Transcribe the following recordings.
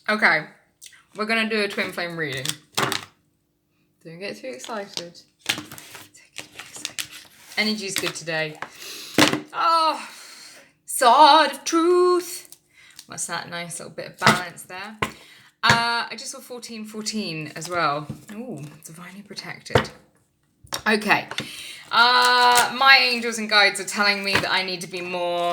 Okay, we're gonna do a twin flame reading. Don't get too excited. Energy's good today. Oh, sword of truth. What's that? Nice little bit of balance there. I just saw 1414 as well. Ooh, divinely protected. Okay. My angels and guides are telling me that I need to be more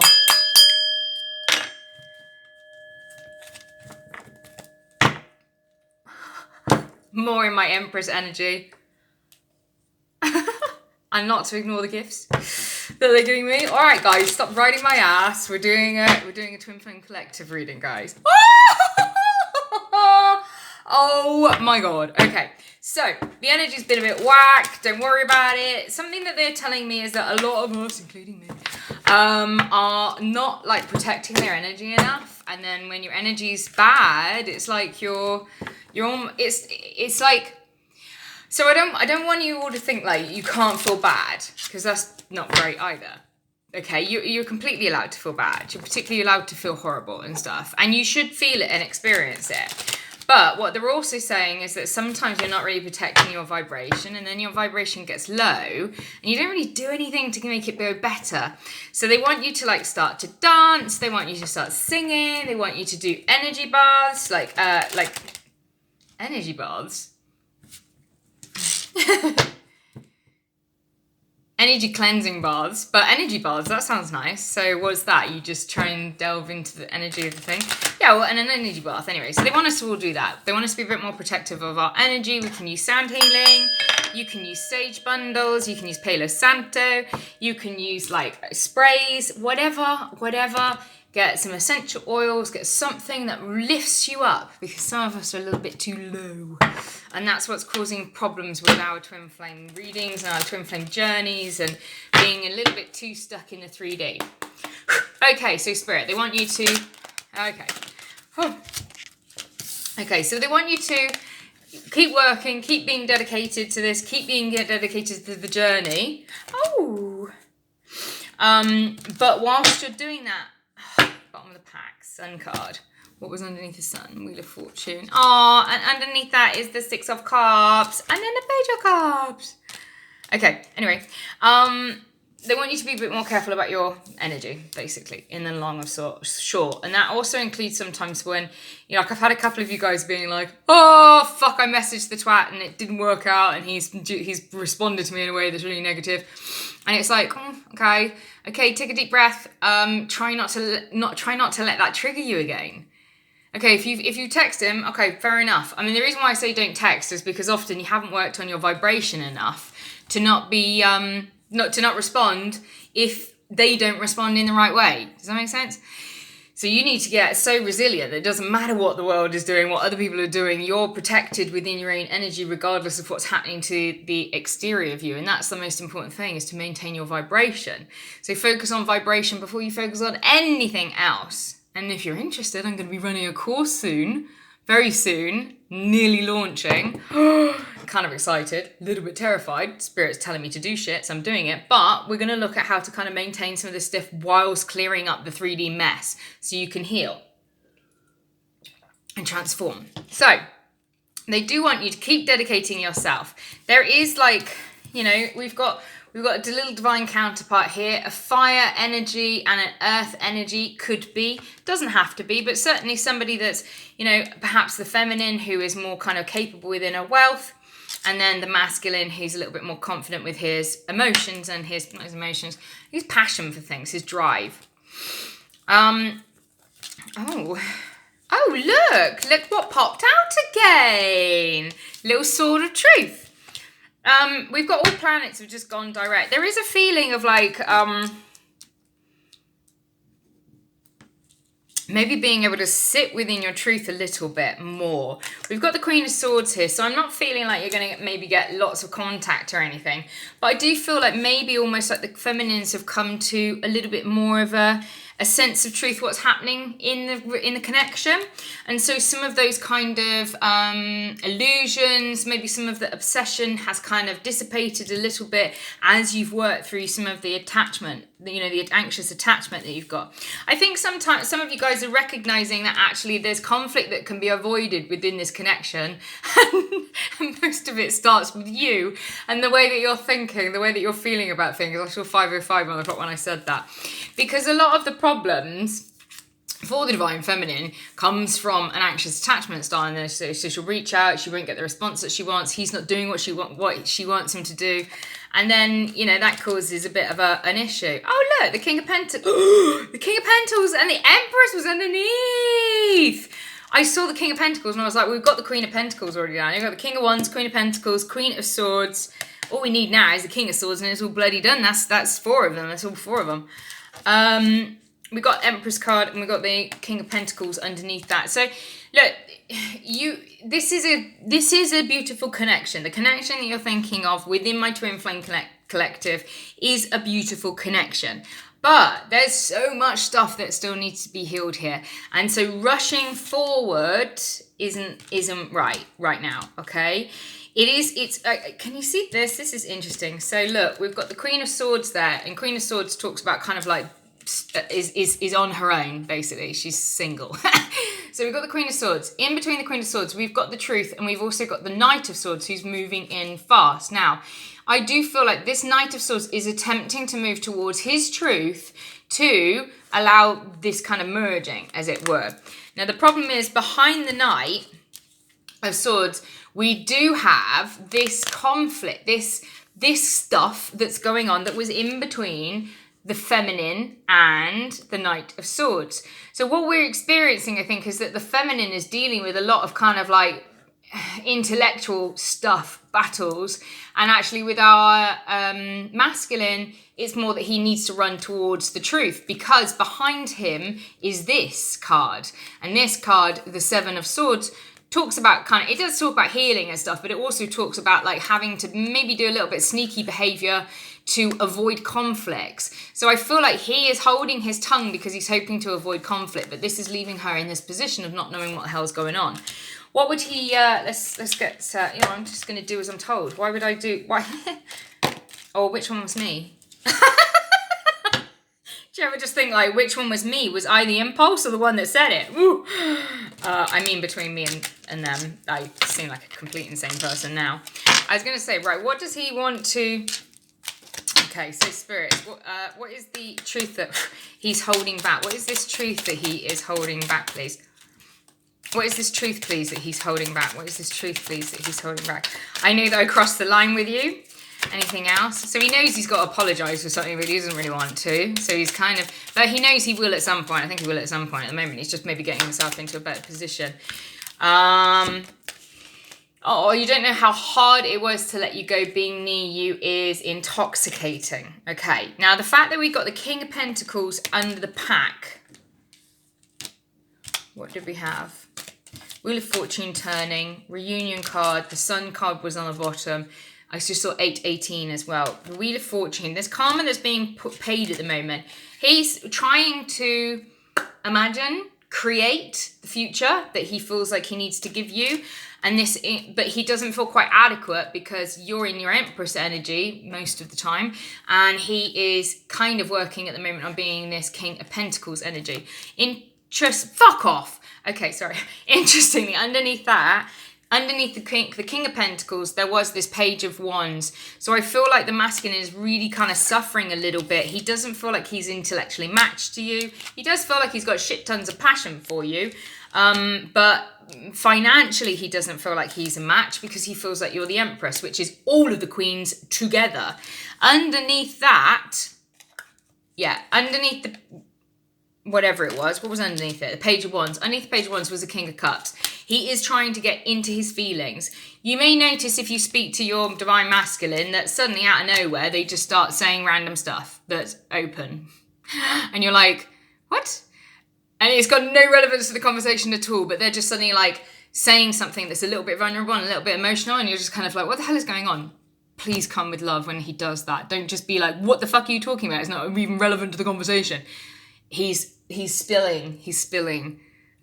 in my Empress energy. And not to ignore the gifts that they're giving me. All right, guys, stop riding my ass. We're doing a twin flame collective reading, guys. Oh my god. Okay, so the energy's been a bit whack. Don't worry about it. Something that they're telling me is that a lot of us, including me, are not like protecting their energy enough. And then when your energy's bad, it's like it's like. So I don't want you all to think like you can't feel bad, because that's not great either. Okay, you're completely allowed to feel bad. You're particularly allowed to feel horrible and stuff. And you should feel it and experience it. But what they're also saying is that sometimes you're not really protecting your vibration, and then your vibration gets low and you don't really do anything to make it go better. So they want you to like start to dance, they want you to start singing, they want you to do energy baths, like energy baths. Energy cleansing baths, but energy baths, that sounds nice. So what's that? You just try and delve into the energy of the thing? Yeah, well, and an energy bath anyway. So they want us to all do that. They want us to be a bit more protective of our energy. We can use sound healing. You can use sage bundles. You can use Palo Santo. You can use like sprays, whatever. Get some essential oils, get something that lifts you up, because some of us are a little bit too low. And that's what's causing problems with our twin flame readings and our twin flame journeys, and being a little bit too stuck in the 3D. Okay, so Spirit, they want you to, okay, so they want you to keep working, keep being dedicated to this, keep being dedicated to the journey. But whilst you're doing that, bottom of the pack, Sun card. What was underneath the Sun? Wheel of Fortune. Oh, and underneath that is the Six of Cups, and then the Page of Cups. Okay, anyway, they want you to be a bit more careful about your energy, basically, in the long or short. And that also includes sometimes when, you know, like I've had a couple of you guys being like, oh, fuck, I messaged the twat and it didn't work out, and he's responded to me in a way that's really negative. And it's like, okay, take a deep breath. Try not to let that trigger you again. Okay, if you text him, okay, fair enough. I mean, the reason why I say don't text is because often you haven't worked on your vibration enough to not be not respond if they don't respond in the right way. Does that make sense? So you need to get so resilient that it doesn't matter what the world is doing, what other people are doing, you're protected within your own energy regardless of what's happening to the exterior of you. And that's the most important thing, is to maintain your vibration. So focus on vibration before you focus on anything else. And if you're interested, I'm going to be running a course soon, very soon, nearly launching. Kind of excited, a little bit terrified. Spirit's telling me to do shit, so I'm doing it. But we're going to look at how to kind of maintain some of this stuff whilst clearing up the 3D mess so you can heal and transform. So they do want you to keep dedicating yourself. There is like, you know, we've got a little divine counterpart here. A fire energy and an earth energy could be, doesn't have to be, but certainly somebody that's, you know, perhaps the feminine who is more kind of capable within her wealth, and then the masculine who's a little bit more confident with his emotions and his passion for things, his drive. Oh, look what popped out again. Little Sword of Truth. We've got all planets have just gone direct. There is a feeling of like, maybe being able to sit within your truth a little bit more. We've got the Queen of Swords here, so I'm not feeling like you're going to maybe get lots of contact or anything. But I do feel like maybe almost like the feminines have come to a little bit more of a sense of truth, what's happening in the connection. And so some of those kind of illusions, maybe some of the obsession has kind of dissipated a little bit as you've worked through some of the attachment the anxious attachment that you've got. I think sometimes some of you guys are recognizing that actually there's conflict that can be avoided within this connection. And most of it starts with you and the way that you're thinking, the way that you're feeling about things. I saw 505 on the clock when I said that. Because a lot of the problems for the Divine Feminine comes from an anxious attachment style. And so she'll reach out, she won't get the response that she wants, he's not doing what she wants him to do. And then, that causes a bit of an issue. Oh, look, the King of Pentacles. The King of Pentacles and the Empress was underneath. I saw the King of Pentacles and I was like, we've got the Queen of Pentacles already down. You've got the King of Wands, Queen of Pentacles, Queen of Swords. All we need now is the King of Swords and it's all bloody done. That's 4 of them. That's all 4 of them. We got Empress card and we got the King of Pentacles underneath that. So look, this is a beautiful connection. The connection that you're thinking of within my Twin Flame Collective is a beautiful connection. But there's so much stuff that still needs to be healed here. And so rushing forward isn't right now, okay? Can you see this? This is interesting. So look, we've got the Queen of Swords there, and Queen of Swords talks about kind of like is on her own, basically. She's single. So we've got the Queen of Swords. In between the Queen of Swords, we've got the Truth, and we've also got the Knight of Swords who's moving in fast. Now, I do feel like this Knight of Swords is attempting to move towards his truth to allow this kind of merging, as it were. Now, the problem is behind the Knight of Swords, we do have this conflict, this stuff that's going on that was in between the feminine and the Knight of Swords. So what we're experiencing, I think, is that the feminine is dealing with a lot of kind of like intellectual stuff, battles, and actually with our masculine, it's more that he needs to run towards the truth, because behind him is this card. And this card, the 7 of Swords, talks about it does talk about healing and stuff, but it also talks about like having to maybe do a little bit of sneaky behavior to avoid conflicts. So I feel like he is holding his tongue because he's hoping to avoid conflict, but this is leaving her in this position of not knowing what the hell's going on. What would he, let's get, I'm just going to do as I'm told. Why? Oh, which one was me? Do you ever just think, like, which one was me? Was I the impulse or the one that said it? Woo! I mean, between me and them, I seem like a complete insane person now. I was going to say, right, what does he want to... Okay, so Spirit, what is the truth that he's holding back? What is this truth that he is holding back, please? What is this truth, please, that he's holding back? What is this truth, please, that he's holding back? I know that I crossed the line with you. Anything else? So he knows he's got to apologise for something, but he doesn't really want to. So he's kind of... But he knows he will at some point. I think he will at some point. At the moment, he's just maybe getting himself into a better position. Oh, you don't know how hard it was to let you go. Being near you is intoxicating. Okay, now the fact that we got the King of Pentacles under the pack. What did we have? Wheel of Fortune turning, reunion card, the Sun card was on the bottom. I just saw 818 as well. The Wheel of Fortune, there's karma that's being paid at the moment. He's trying to imagine, create the future that he feels like he needs to give you. And but he doesn't feel quite adequate because you're in your Empress energy most of the time. And he is kind of working at the moment on being this King of Pentacles energy. Fuck off. Okay, sorry. Interestingly, underneath that, underneath the King of Pentacles, there was this Page of Wands. So I feel like the masculine is really kind of suffering a little bit. He doesn't feel like he's intellectually matched to you. He does feel like he's got shit tons of passion for you. But financially, he doesn't feel like he's a match because he feels like you're the Empress, which is all of the queens together. Underneath that, underneath the... whatever it was, what was underneath it? The Page of Wands. Underneath the Page of Wands was the King of Cups. He is trying to get into his feelings. You may notice if you speak to your Divine Masculine that suddenly out of nowhere, they just start saying random stuff that's open. And you're like, what? And it's got no relevance to the conversation at all, but they're just suddenly like saying something that's a little bit vulnerable and a little bit emotional, and you're just kind of like, what the hell is going on? Please come with love when he does that. Don't just be like, what the fuck are you talking about? It's not even relevant to the conversation. He's spilling,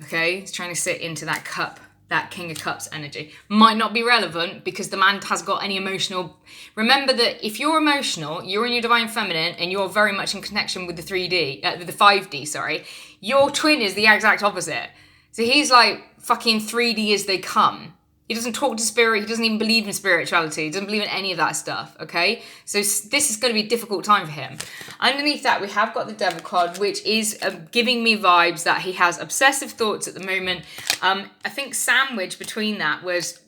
okay? He's trying to sit into that cup that King of Cups energy. Might not be relevant because the man has got any emotional... Remember that if you're emotional, you're in your divine feminine and you're very much in connection with the 3D, with the 5D, sorry. Your twin is the exact opposite. So he's like fucking 3D as they come. He doesn't talk to spirit. He doesn't even believe in spirituality. He doesn't believe in any of that stuff, okay? So this is going to be a difficult time for him. Underneath that, we have got the Devil card, which is giving me vibes that he has obsessive thoughts at the moment. I think sandwich between that was...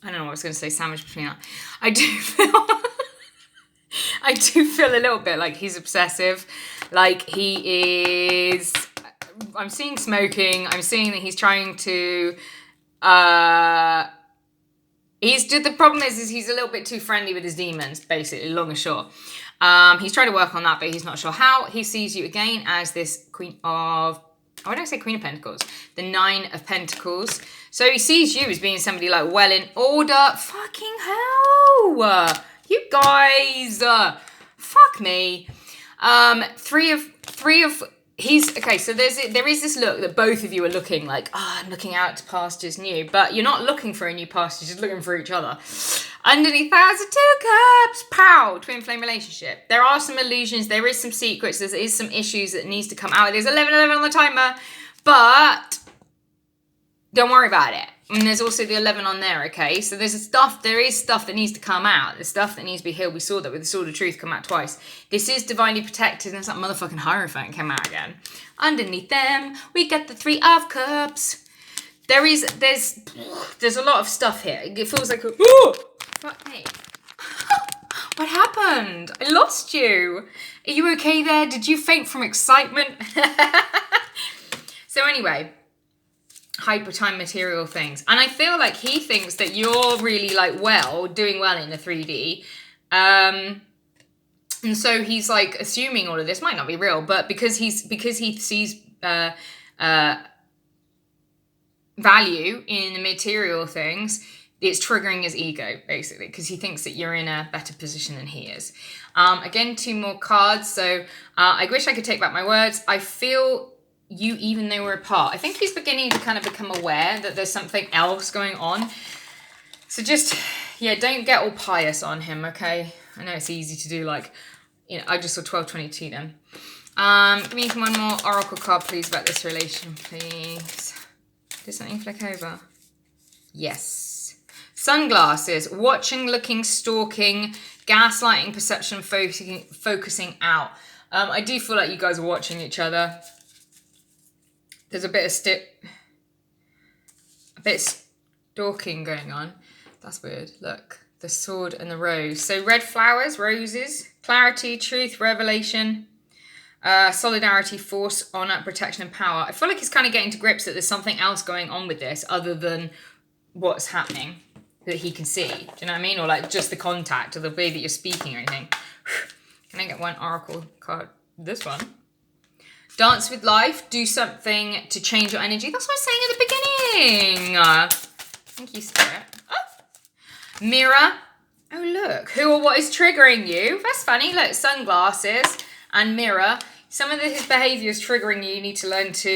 I don't know what I was going to say, sandwich between that. I do feel a little bit like he's obsessive. Like he is... I'm seeing smoking. I'm seeing that he's trying to... the problem is he's a little bit too friendly with his demons, basically, long and short. He's trying to work on that, but he's not sure how. He sees you again as this Queen of... Why don't I say Queen of Pentacles? The 9 of Pentacles. So he sees you as being somebody like well in order. Fucking hell! You guys! Fuck me. Three of... Okay, so there is this look that both of you are looking like, I'm looking out to pastures new, but you're not looking for a new pasture, you're just looking for each other. Underneath that is a 2 cups, pow, twin flame relationship. There are some illusions, there is some secrets, there is some issues that needs to come out. There's 11 on the timer, but don't worry about it. And there's also the 11 on there, okay? So there is stuff that needs to come out. There's stuff that needs to be healed. We saw that with the Sword of Truth come out twice. This is divinely protected, and that motherfucking Hierophant came out again. Underneath them, we get the 3 of Cups. There's a lot of stuff here. It feels like, ooh, fuck me. What happened? I lost you. Are you okay there? Did you faint from excitement? So anyway... hyper time material things, and I feel like he thinks that you're really like doing well in the 3D, and so he's like assuming all of this might not be real, but because he sees value in the material things, it's triggering his ego basically because he thinks that you're in a better position than he is. Again, 2 more cards. So I wish I could take back my words. I feel you, even though we're apart. I think he's beginning to kind of become aware that there's something else going on. So just, yeah, don't get all pious on him, okay? I know it's easy to do, like, you know, I just saw 1222 then. Give me one more oracle card, please, about this relation, please. Did something flick over? Yes. Sunglasses, watching, looking, stalking, gaslighting, perception, focusing out. I do feel like you guys are watching each other. There's a bit of stalking going on. That's weird. Look, the sword and the rose. So red flowers, roses, clarity, truth, revelation, solidarity, force, honor, protection, and power. I feel like he's kind of getting to grips that there's something else going on with this other than what's happening that he can see. Do you know what I mean? Or like just the contact or the way that you're speaking or anything. Can I get one oracle card? This one. Dance with life, do something to change your energy. That's what I was saying at the beginning. Thank you, Spirit. Oh. Mirror. Oh, look. Who or what is triggering you? That's funny. Look, sunglasses and mirror. Some of his behavior is triggering you. You need to learn to,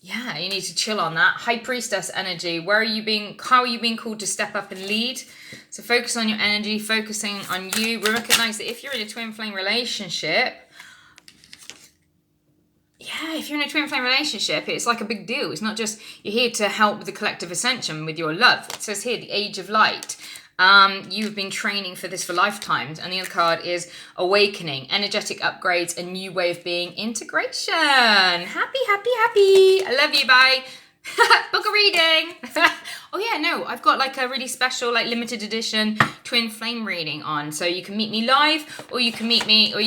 you need to chill on that. High Priestess energy. How are you being called to step up and lead? So focus on your energy, focusing on you. Recognize that if you're in a twin flame relationship, if you're in a twin flame relationship, it's like a big deal. It's not just you're here to help with the collective ascension with your love. It says here, the age of light. You've been training for this for lifetimes. And the other card is awakening, energetic upgrades, a new way of being, integration. Happy, happy, happy. I love you, bye. Book a reading. Oh yeah, no, I've got like a really special, like limited edition twin flame reading on. So you can meet me live, or you can meet me, or you